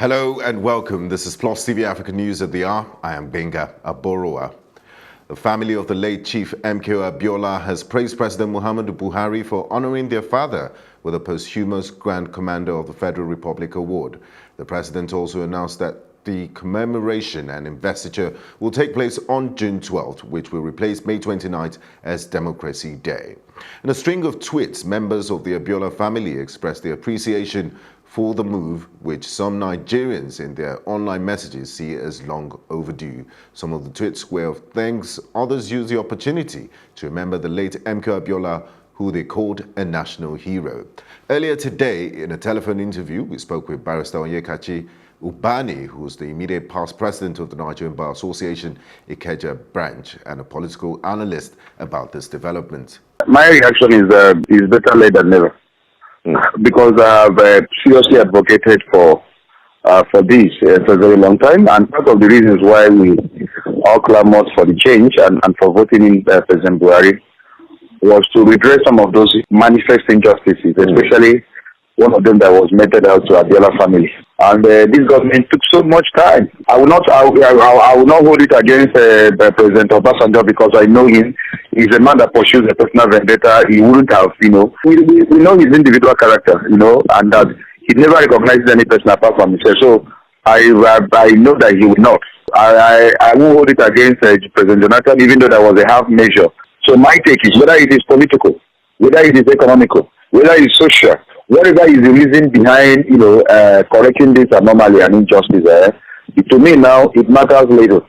Hello and welcome. This is Plus TV Africa News at the hour. I am Benga Aboroa. The family of the late Chief MKO Abiola has praised President Muhammadu Buhari for honoring their father with a posthumous Grand Commander of the Federal Republic Award. The president also announced that the commemoration and investiture will take place on June 12th, which will replace May 29th as Democracy Day. In a string of tweets, members of the Abiola family expressed their appreciation for the move, which some Nigerians in their online messages see as long overdue. Some of the tweets were of thanks, others used the opportunity to remember the late MKO Abiola, who they called a national hero. Earlier today, in a telephone interview, we spoke with Barrister Onyekachi Ubani, who is the immediate past president of the Nigerian Bar Association Ikeja branch and a political analyst about this development. My reaction is better late than never. Because I've seriously advocated for this for a very long time, and part of the reasons why we all clamored for the change and for voting in President Buhari was to redress some of those manifest injustices, especially one of them that was meted out to Abiola family. And this government took so much time. I will not hold it against President Obasanjo because I know him. He's a man that pursues a personal vendetta. He wouldn't have, we know his individual character, and that he never recognizes any person apart from himself. So I know that he will not. I won't hold it against President Jonathan, even though there was a half measure. So my take is whether it is political, whether it is economical, whether it is social, whatever is the reason behind, correcting this anomaly and injustice, to me now, it matters little.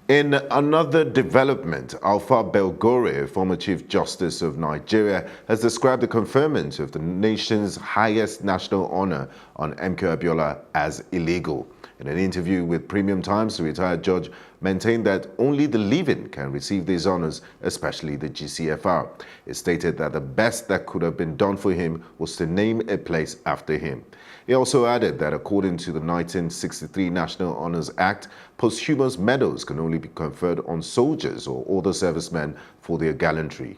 In another development, Alpha Belgore, former Chief Justice of Nigeria, has described the conferment of the nation's highest national honor on MKO Abiola as illegal. In an interview with Premium Times, the retired judge maintained that only the living can receive these honors, especially the GCFR. It stated that the best that could have been done for him was to name a place after him. He also added that according to the 1963 National Honors Act, posthumous medals can only be conferred on soldiers or other servicemen for their gallantry.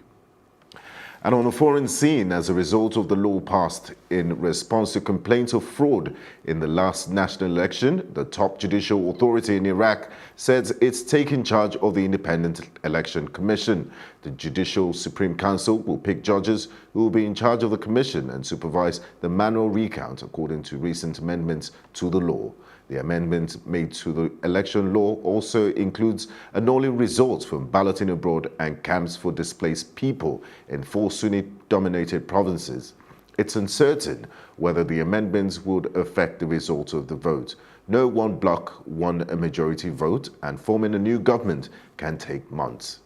And on a foreign scene, as a result of the law passed in response to complaints of fraud in the last national election, the top judicial authority in Iraq says it's taking charge of the Independent Election Commission. The Judicial Supreme Council will pick judges who will be in charge of the commission and supervise the manual recount according to recent amendments to the law. The amendment made to the election law also includes annulling results from balloting abroad and camps for displaced people in 4 Sunni-dominated provinces. It's uncertain whether the amendments would affect the result of the vote. No one bloc won a majority vote, and forming a new government can take months.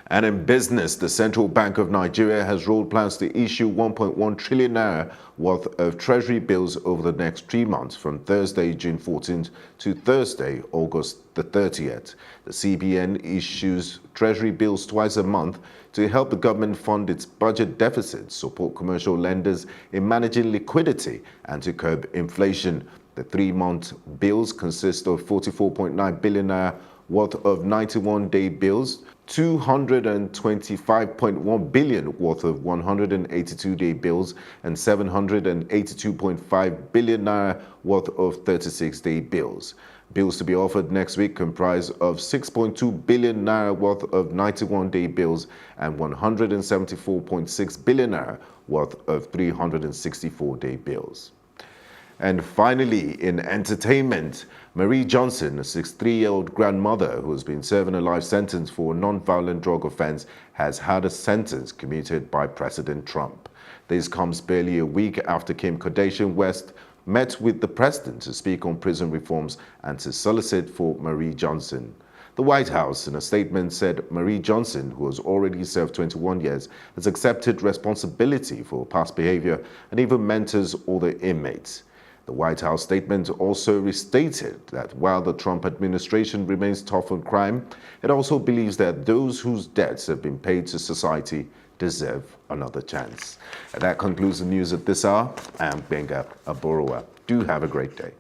And in business, the Central Bank of Nigeria has rolled plans to issue 1.1 trillion naira worth of treasury bills over the next 3 months from Thursday, June 14th to Thursday, August the 30th. The CBN issues treasury bills twice a month to help the government fund its budget deficits, support commercial lenders in managing liquidity, and to curb inflation. The 3-month bills consist of 44.9 billion naira worth of 91-day bills, 225.1 billion worth of 182-day bills, and 782.5 billion naira worth of 36-day bills. Bills to be offered next week comprise of 6.2 billion naira worth of 91-day bills and 174.6 billion naira worth of 364-day bills. And finally, in entertainment, Marie Johnson, a 63-year-old grandmother who has been serving a life sentence for a non-violent drug offense, has had a sentence commuted by President Trump. This comes barely a week after Kim Kardashian West met with the president to speak on prison reforms and to solicit for Marie Johnson. The White House, in a statement, said Marie Johnson, who has already served 21 years, has accepted responsibility for past behavior and even mentors other inmates. The White House statement also restated that while the Trump administration remains tough on crime, it also believes that those whose debts have been paid to society deserve another chance. And that concludes the news at this hour. I am Benga Aboroa. Do have a great day.